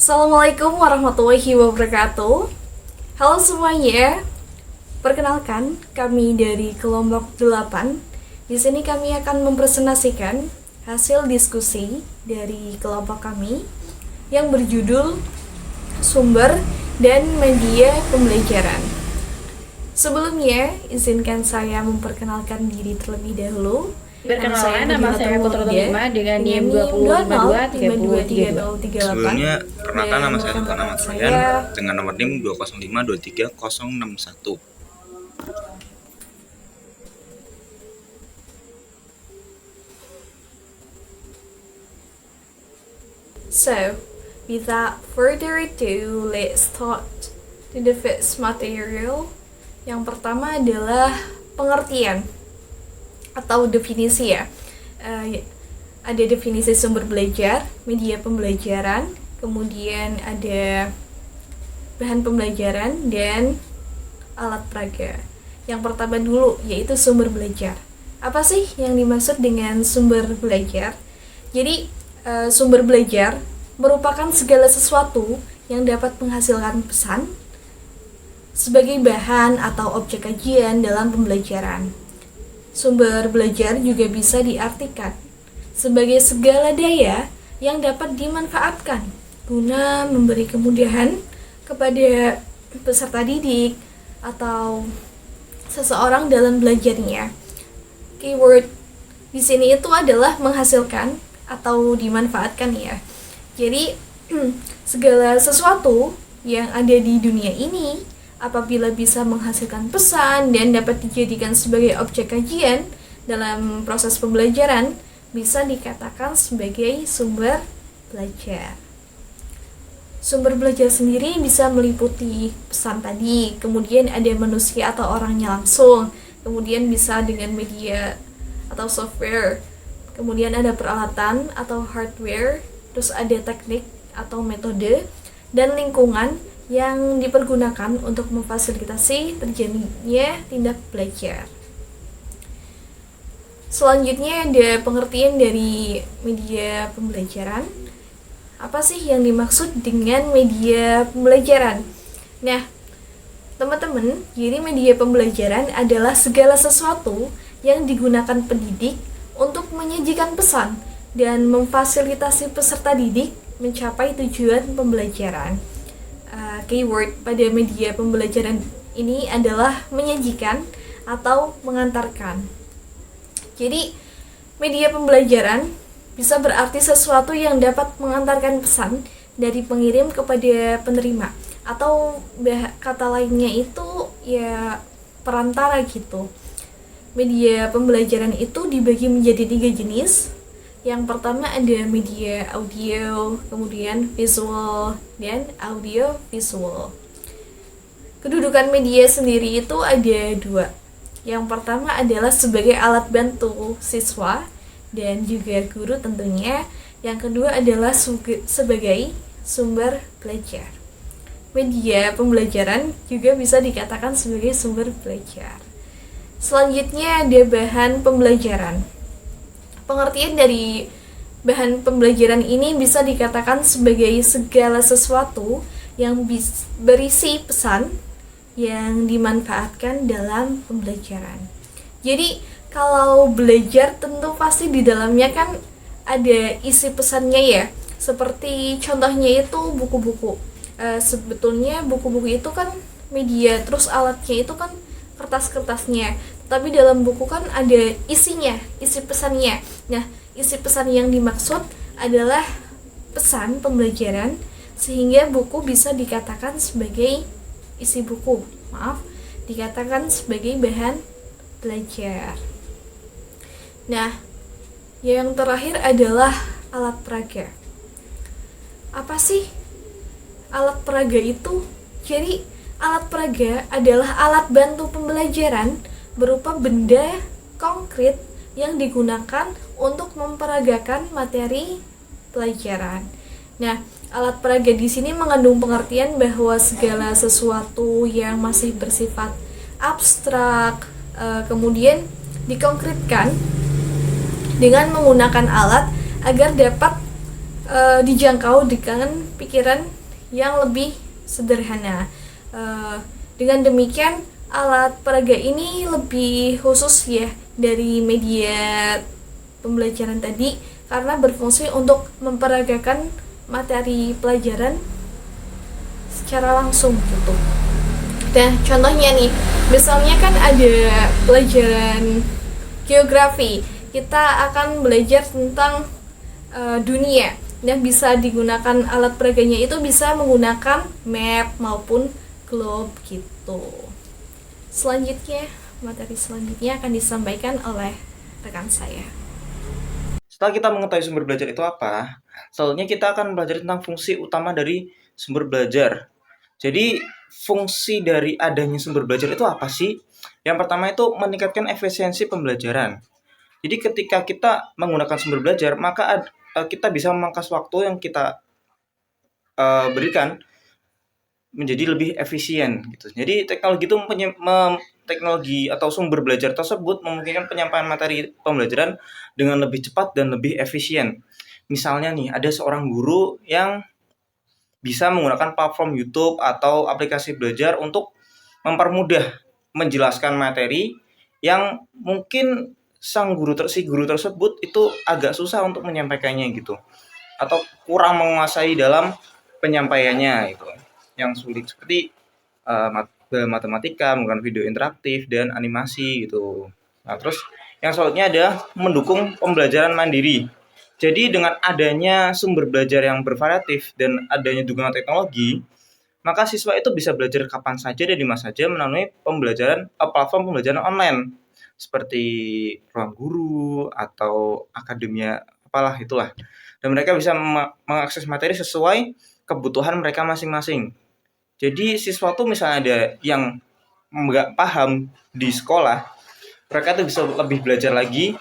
Assalamualaikum warahmatullahi wabarakatuh. Halo semuanya. Perkenalkan, kami dari kelompok 8. Di sini kami akan mempresentasikan hasil diskusi dari kelompok kami yang berjudul Sumber dan Media Pembelajaran. Sebelumnya, izinkan saya memperkenalkan diri terlebih dahulu. Perkenalkan, nama saya Putra Lima dengan NIM 2052 Sebelumnya, perkenalkan nama saya Sultan Ahmad Ryan dengan nomor NIM 205236061. So, without further ado, let's start to the first material. Yang pertama adalah pengertian atau definisi ya. Ada definisi sumber belajar, media pembelajaran, kemudian ada bahan pembelajaran dan alat peraga. Yang pertama dulu yaitu sumber belajar. Apa sih yang dimaksud dengan sumber belajar? Jadi sumber belajar merupakan segala sesuatu yang dapat menghasilkan pesan sebagai bahan atau objek kajian dalam pembelajaran. Sumber belajar juga bisa diartikan sebagai segala daya yang dapat dimanfaatkan guna memberi kemudahan kepada peserta didik atau seseorang dalam belajarnya. Keyword di sini itu adalah menghasilkan atau dimanfaatkan ya. Jadi segala sesuatu yang ada di dunia ini apabila bisa menghasilkan pesan dan dapat dijadikan sebagai objek kajian dalam proses pembelajaran, bisa dikatakan sebagai sumber belajar. Sumber belajar sendiri bisa meliputi pesan tadi, kemudian ada manusia atau orangnya langsung, kemudian bisa dengan media atau software, kemudian ada peralatan atau hardware, terus ada teknik atau metode, dan lingkungan yang dipergunakan untuk memfasilitasi terjadinya tindak belajar. Selanjutnya ada pengertian dari media pembelajaran. Apa sih yang dimaksud dengan media pembelajaran? Nah, teman-teman, jadi media pembelajaran adalah segala sesuatu yang digunakan pendidik untuk menyajikan pesan dan memfasilitasi peserta didik mencapai tujuan pembelajaran. Keyword pada media pembelajaran ini adalah menyajikan atau mengantarkan. Jadi, media pembelajaran bisa berarti sesuatu yang dapat mengantarkan pesan dari pengirim kepada penerima, atau kata lainnya itu ya perantara gitu. Media pembelajaran itu dibagi menjadi 3 jenis. Yang pertama ada media audio, kemudian visual, dan audio visual. Kedudukan media sendiri itu ada 2. Yang pertama adalah sebagai alat bantu siswa dan juga guru tentunya. Yang kedua adalah sebagai sumber belajar. Media pembelajaran juga bisa dikatakan sebagai sumber belajar. Selanjutnya ada bahan pembelajaran. Pengertian dari bahan pembelajaran ini bisa dikatakan sebagai segala sesuatu yang berisi pesan yang dimanfaatkan dalam pembelajaran. Jadi kalau belajar tentu pasti di dalamnya kan ada isi pesannya ya. Seperti contohnya itu buku-buku. Sebetulnya buku-buku itu kan media, terus alatnya itu kan kertas-kertasnya. Tapi dalam buku kan ada isinya, isi pesannya. Nah, isi pesan yang dimaksud adalah pesan pembelajaran, sehingga buku bisa dikatakan sebagai isi buku. Dikatakan sebagai bahan belajar. Nah, yang terakhir adalah alat peraga. Apa sih alat peraga itu? Jadi, alat peraga adalah alat bantu pembelajaran berupa benda konkret yang digunakan untuk memperagakan materi pelajaran. Nah, alat peraga di sini mengandung pengertian bahwa segala sesuatu yang masih bersifat abstrak kemudian dikonkretkan dengan menggunakan alat agar dapat dijangkau dengan pikiran yang lebih sederhana. Dengan demikian alat peraga ini lebih khusus ya dari media pembelajaran tadi karena berfungsi untuk memperagakan materi pelajaran secara langsung gitu. Nah, contohnya nih, misalnya kan ada pelajaran geografi, kita akan belajar tentang dunia. Dan bisa digunakan alat peraganya itu bisa menggunakan map maupun globe gitu. Selanjutnya, materi selanjutnya akan disampaikan oleh rekan saya. Setelah kita mengetahui sumber belajar itu apa, selanjutnya kita akan belajar tentang fungsi utama dari sumber belajar. Jadi, fungsi dari adanya sumber belajar itu apa sih? Yang pertama itu meningkatkan efisiensi pembelajaran. Jadi ketika kita menggunakan sumber belajar, maka kita bisa memangkas waktu yang kita berikan menjadi lebih efisien gitu. Jadi teknologi atau sumber belajar tersebut memungkinkan penyampaian materi pembelajaran dengan lebih cepat dan lebih efisien. Misalnya nih, ada seorang guru yang bisa menggunakan platform YouTube atau aplikasi belajar untuk mempermudah menjelaskan materi yang mungkin si guru tersebut itu agak susah untuk menyampaikannya gitu, atau kurang menguasai dalam penyampaiannya itu, yang sulit seperti matematika, menggunakan video interaktif dan animasi gitu. Nah, terus yang selanjutnya ada mendukung pembelajaran mandiri. Jadi dengan adanya sumber belajar yang bervariatif dan adanya dukungan teknologi, maka siswa itu bisa belajar kapan saja dan di mana saja melalui platform pembelajaran online seperti ruang guru atau akademia apalah itulah. Dan mereka bisa mengakses materi sesuai kebutuhan mereka masing-masing. Jadi siswa tuh misalnya ada yang nggak paham di sekolah, mereka tuh bisa lebih belajar lagi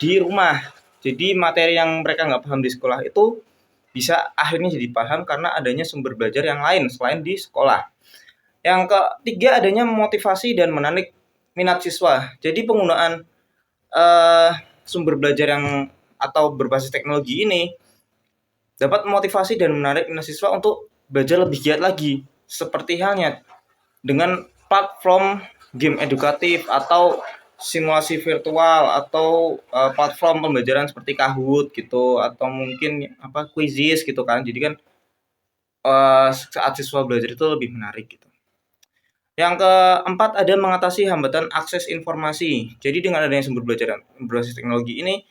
di rumah. Jadi materi yang mereka nggak paham di sekolah itu bisa akhirnya jadi paham karena adanya sumber belajar yang lain selain di sekolah. Yang ketiga, adanya motivasi dan menarik minat siswa. Jadi penggunaan sumber belajar yang atau berbasis teknologi ini dapat memotivasi dan menarik minat siswa untuk belajar lebih giat lagi. Seperti halnya dengan platform game edukatif atau simulasi virtual atau platform pembelajaran seperti Kahoot gitu, atau mungkin Quizizz gitu kan. Jadi kan saat siswa belajar itu lebih menarik gitu. Yang keempat, ada mengatasi hambatan akses informasi. Jadi dengan adanya sumber belajar berbasis teknologi ini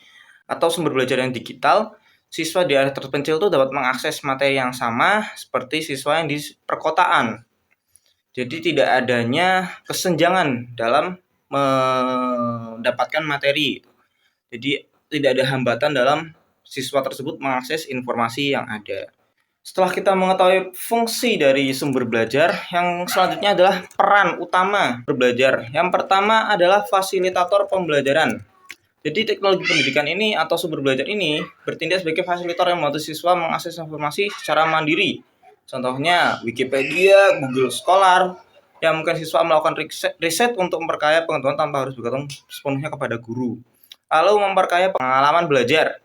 atau sumber belajar yang digital, siswa di area terpencil itu dapat mengakses materi yang sama seperti siswa yang di perkotaan. Jadi tidak adanya kesenjangan dalam mendapatkan materi. Jadi tidak ada hambatan dalam siswa tersebut mengakses informasi yang ada. Setelah kita mengetahui fungsi dari sumber belajar, yang selanjutnya adalah peran utama berbelajar. Yang pertama adalah fasilitator pembelajaran. Jadi teknologi pendidikan ini atau sumber belajar ini bertindak sebagai fasilitator yang membantu siswa mengakses informasi secara mandiri. Contohnya Wikipedia, Google Scholar, yang mungkin siswa melakukan riset untuk memperkaya pengetahuan tanpa harus bergantung sepenuhnya kepada guru. Lalu memperkaya pengalaman belajar.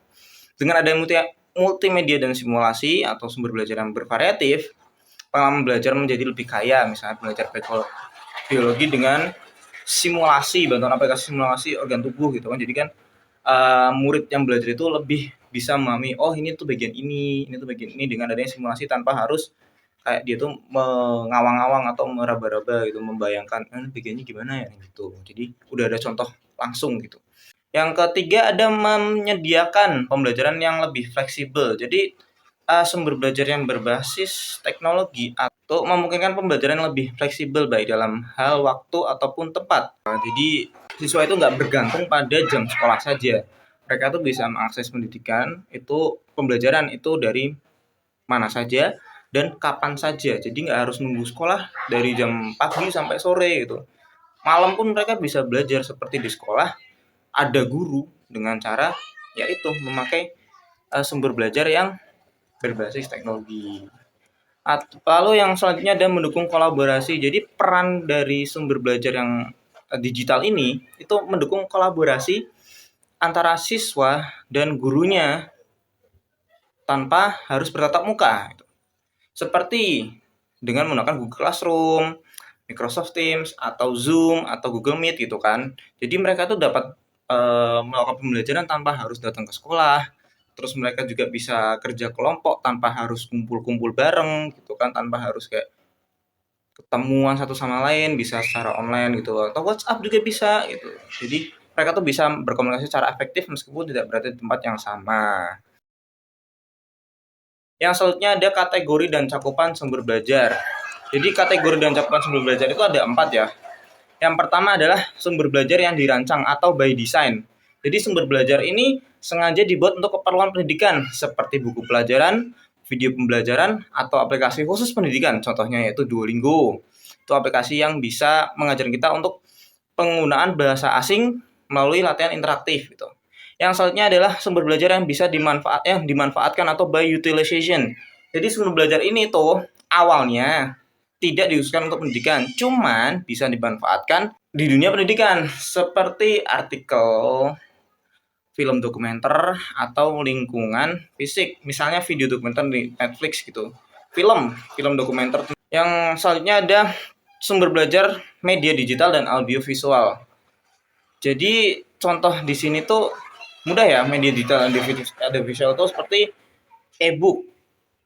Dengan adanya multimedia dan simulasi atau sumber belajar yang bervariatif, pengalaman belajar menjadi lebih kaya. Misalnya belajar biologi dengan simulasi, bantuan aplikasi simulasi organ tubuh gitu kan. Jadi kan murid yang belajar itu lebih bisa memahami, oh ini tuh bagian ini tuh bagian ini, dengan adanya simulasi tanpa harus kayak dia tuh mengawang-awang atau meraba-raba gitu, membayangkan bagiannya gimana ya gitu. Jadi udah ada contoh langsung gitu. Yang ketiga, ada menyediakan pembelajaran yang lebih fleksibel. Jadi sumber belajar yang berbasis teknologi atau memungkinkan pembelajaran yang lebih fleksibel baik dalam hal waktu ataupun tempat. Jadi siswa itu nggak bergantung pada jam sekolah saja. Mereka tuh bisa mengakses pendidikan itu, pembelajaran itu dari mana saja dan kapan saja. Jadi nggak harus nunggu sekolah dari jam pagi sampai sore gitu. Malam pun mereka bisa belajar seperti di sekolah. Ada guru dengan cara yaitu memakai sumber belajar yang berbasis teknologi. Lalu yang selanjutnya ada mendukung kolaborasi. Jadi peran dari sumber belajar yang digital ini itu mendukung kolaborasi antara siswa dan gurunya. tanpa harus bertatap muka. Seperti dengan menggunakan Google Classroom, Microsoft Teams, atau Zoom, atau Google Meet gitu kan. Jadi mereka tuh dapat melakukan pembelajaran tanpa harus datang ke sekolah. Terus mereka juga bisa kerja kelompok tanpa harus kumpul-kumpul bareng gitu kan, tanpa harus kayak ketemuan satu sama lain, bisa secara online gitu, atau WhatsApp juga bisa gitu. Jadi mereka tuh bisa berkomunikasi secara efektif meskipun tidak berada di tempat yang sama. Yang selanjutnya ada kategori dan cakupan sumber belajar. Jadi kategori dan cakupan sumber belajar itu ada 4 ya. Yang pertama adalah sumber belajar yang dirancang atau by design. Jadi sumber belajar ini sengaja dibuat untuk keperluan pendidikan seperti buku pelajaran, video pembelajaran, atau aplikasi khusus pendidikan. Contohnya yaitu Duolingo. Itu aplikasi yang bisa mengajarkan kita untuk penggunaan bahasa asing melalui latihan interaktif gitu. Yang selanjutnya adalah sumber belajar yang bisa dimanfaatkan atau by utilization. Jadi sumber belajar ini tuh awalnya tidak dikhususkan untuk pendidikan, cuman bisa dimanfaatkan di dunia pendidikan seperti artikel, film dokumenter, atau lingkungan fisik. Misalnya video dokumenter di Netflix gitu. Film dokumenter. Yang selanjutnya ada sumber belajar media digital dan audiovisual. Jadi contoh di sini tuh mudah ya, media digital dan audiovisual itu seperti e-book,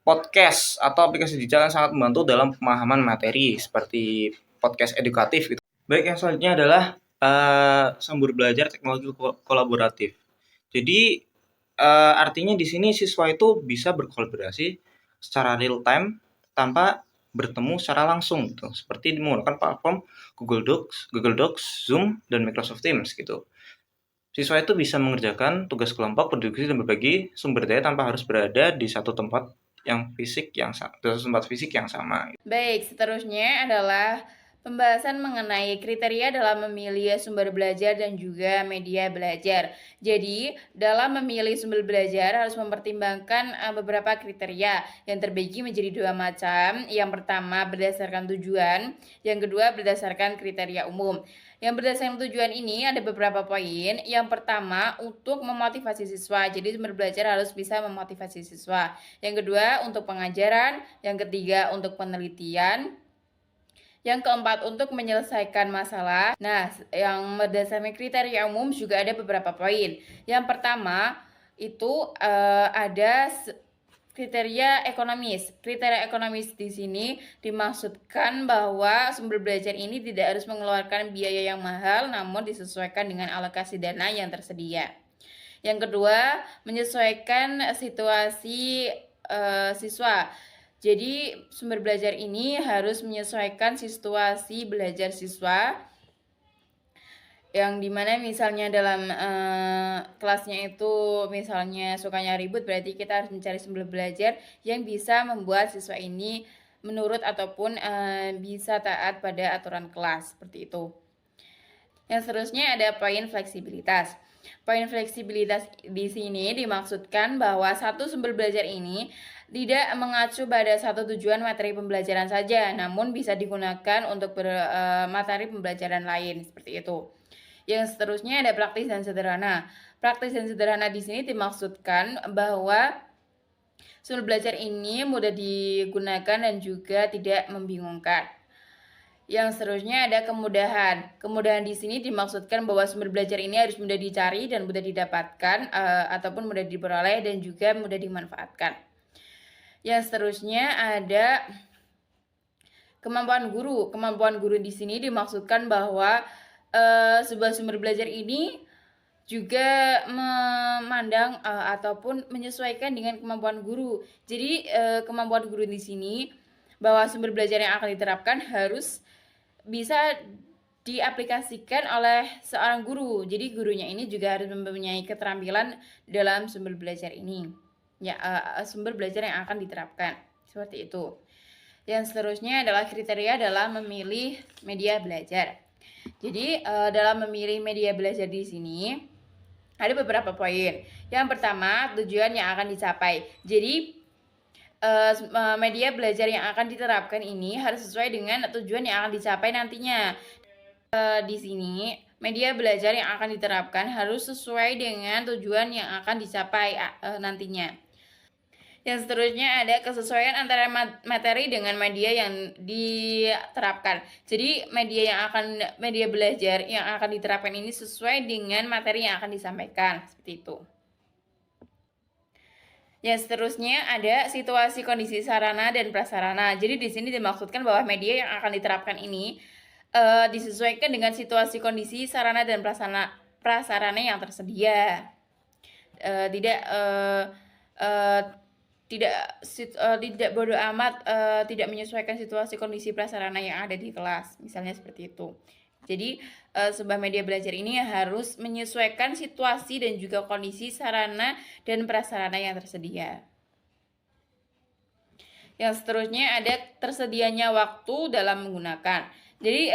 podcast, atau aplikasi digital yang sangat membantu dalam pemahaman materi seperti podcast edukatif gitu. Baik, yang selanjutnya adalah sumber belajar teknologi kolaboratif. Jadi artinya di sini siswa itu bisa berkolaborasi secara real time tanpa bertemu secara langsung gitu. Seperti menggunakan platform Google Docs, Zoom, dan Microsoft Teams gitu. Siswa itu bisa mengerjakan tugas kelompok, berdiskusi, dan berbagi sumber daya tanpa harus berada di satu tempat fisik yang sama. Baik, seterusnya adalah pembahasan mengenai kriteria dalam memilih sumber belajar dan juga media belajar. Jadi, dalam memilih sumber belajar harus mempertimbangkan beberapa kriteria yang terbagi menjadi 2 macam. Yang pertama berdasarkan tujuan, yang kedua berdasarkan kriteria umum. Yang berdasarkan tujuan ini ada beberapa poin. Yang pertama untuk memotivasi siswa. Jadi sumber belajar harus bisa memotivasi siswa. Yang kedua untuk pengajaran, yang ketiga untuk penelitian, yang keempat untuk menyelesaikan masalah. Nah, yang berdasarkan kriteria umum juga ada beberapa poin. Yang pertama itu ada kriteria ekonomis. Kriteria ekonomis di sini dimaksudkan bahwa sumber belajar ini tidak harus mengeluarkan biaya yang mahal, namun disesuaikan dengan alokasi dana yang tersedia. Yang kedua, menyesuaikan situasi siswa. Jadi sumber belajar ini harus menyesuaikan situasi belajar siswa, yang dimana misalnya dalam kelasnya itu misalnya sukanya ribut, berarti kita harus mencari sumber belajar yang bisa membuat siswa ini menurut ataupun bisa taat pada aturan kelas, seperti itu. Yang seterusnya ada poin fleksibilitas. Poin fleksibilitas di sini dimaksudkan bahwa satu sumber belajar ini tidak mengacu pada satu tujuan materi pembelajaran saja, namun bisa digunakan untuk materi pembelajaran lain, seperti itu. Yang seterusnya ada praktis dan sederhana. Praktis dan sederhana di sini dimaksudkan bahwa sumber belajar ini mudah digunakan dan juga tidak membingungkan. Yang seterusnya ada kemudahan. Kemudahan di sini dimaksudkan bahwa sumber belajar ini harus mudah dicari dan mudah didapatkan ataupun mudah diperoleh dan juga mudah dimanfaatkan. Yang seterusnya ada kemampuan guru. Kemampuan guru di sini dimaksudkan bahwa sebuah sumber belajar ini juga memandang ataupun menyesuaikan dengan kemampuan guru. Jadi kemampuan guru di sini bahwa sumber belajar yang akan diterapkan harus bisa diaplikasikan oleh seorang guru. Jadi gurunya ini juga harus mempunyai keterampilan dalam sumber belajar ini. Ya, sumber belajar yang akan diterapkan. Seperti itu. Yang seterusnya adalah kriteria dalam memilih media belajar. Jadi dalam memilih media belajar di sini ada beberapa poin. Yang pertama, tujuan yang akan dicapai. Jadi media belajar yang akan diterapkan ini harus sesuai dengan tujuan yang akan dicapai nantinya. Di sini media belajar yang akan diterapkan harus sesuai dengan tujuan yang akan dicapai nantinya. Yang seterusnya ada kesesuaian antara materi dengan media yang diterapkan. Jadi media belajar yang akan diterapkan ini sesuai dengan materi yang akan disampaikan, seperti itu. Yang seterusnya ada situasi kondisi sarana dan prasarana. Jadi di sini dimaksudkan bahwa media yang akan diterapkan ini disesuaikan dengan situasi kondisi sarana dan prasarana yang tersedia. Tidak bodoh amat tidak menyesuaikan situasi kondisi prasarana yang ada di kelas, misalnya seperti itu. Jadi sebuah media belajar ini harus menyesuaikan situasi dan juga kondisi sarana dan prasarana yang tersedia. Yang seterusnya ada tersedianya waktu dalam menggunakan. Jadi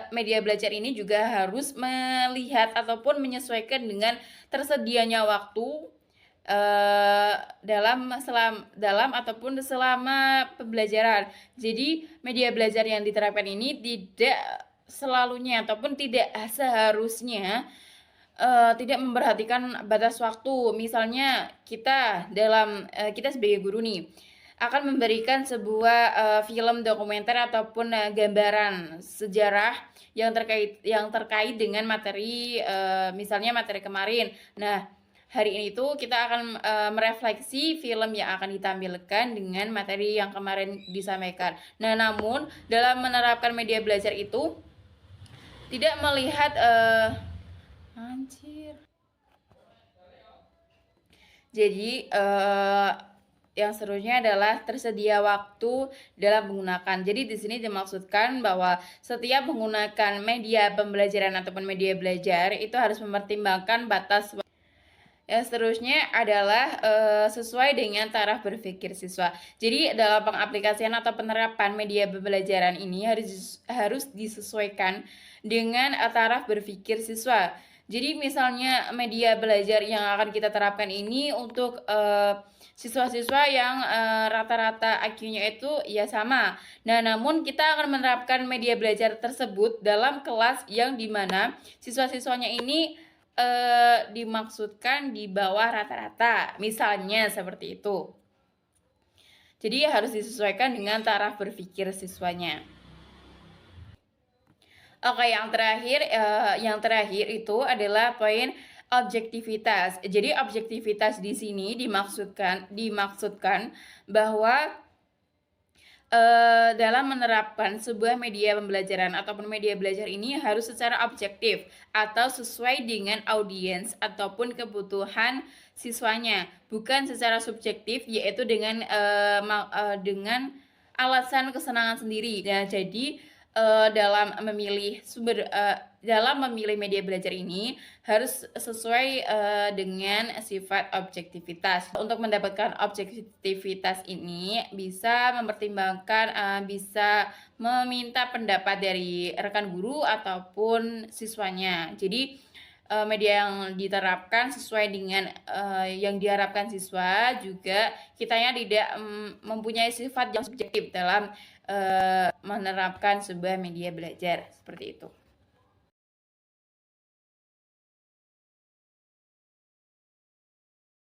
media belajar ini juga harus melihat ataupun menyesuaikan dengan tersedianya waktu dalam ataupun selama pembelajaran. Jadi media belajar yang diterapkan ini tidak selalunya ataupun tidak seharusnya tidak memperhatikan batas waktu. Misalnya kita sebagai guru nih akan memberikan sebuah film dokumenter ataupun gambaran sejarah yang terkait dengan materi misalnya materi kemarin. Nah, hari ini tuh kita akan merefleksi film yang akan ditampilkan dengan materi yang kemarin disampaikan. Nah, namun dalam menerapkan media belajar itu tidak melihat Jadi yang seterusnya adalah tersedia waktu dalam menggunakan. Jadi di sini dimaksudkan bahwa setiap menggunakan media pembelajaran ataupun media belajar itu harus mempertimbangkan batas. Yang seterusnya adalah sesuai dengan taraf berpikir siswa. Jadi dalam pengaplikasian atau penerapan media pembelajaran ini harus disesuaikan dengan taraf berpikir siswa. Jadi misalnya media belajar yang akan kita terapkan ini untuk siswa-siswa yang rata-rata IQ-nya itu ya sama. Nah, namun kita akan menerapkan media belajar tersebut dalam kelas yang dimana siswa-siswanya ini dimaksudkan di bawah rata-rata, misalnya seperti itu. Jadi harus disesuaikan dengan taraf berpikir siswanya. Oke, yang terakhir itu adalah poin objektivitas. Jadi objektivitas di sini dimaksudkan bahwa dalam menerapkan sebuah media pembelajaran ataupun media belajar ini harus secara objektif atau sesuai dengan audiens ataupun kebutuhan siswanya, bukan secara subjektif yaitu dengan alasan kesenangan sendiri. Nah, jadi dalam memilih media belajar ini harus sesuai dengan sifat objektivitas. Untuk mendapatkan objektivitas ini bisa mempertimbangkan, bisa meminta pendapat dari rekan guru ataupun siswanya. Jadi media yang diterapkan sesuai dengan yang diharapkan siswa, juga kitanya tidak mempunyai sifat yang subjektif dalam menerapkan sebuah media belajar, seperti itu.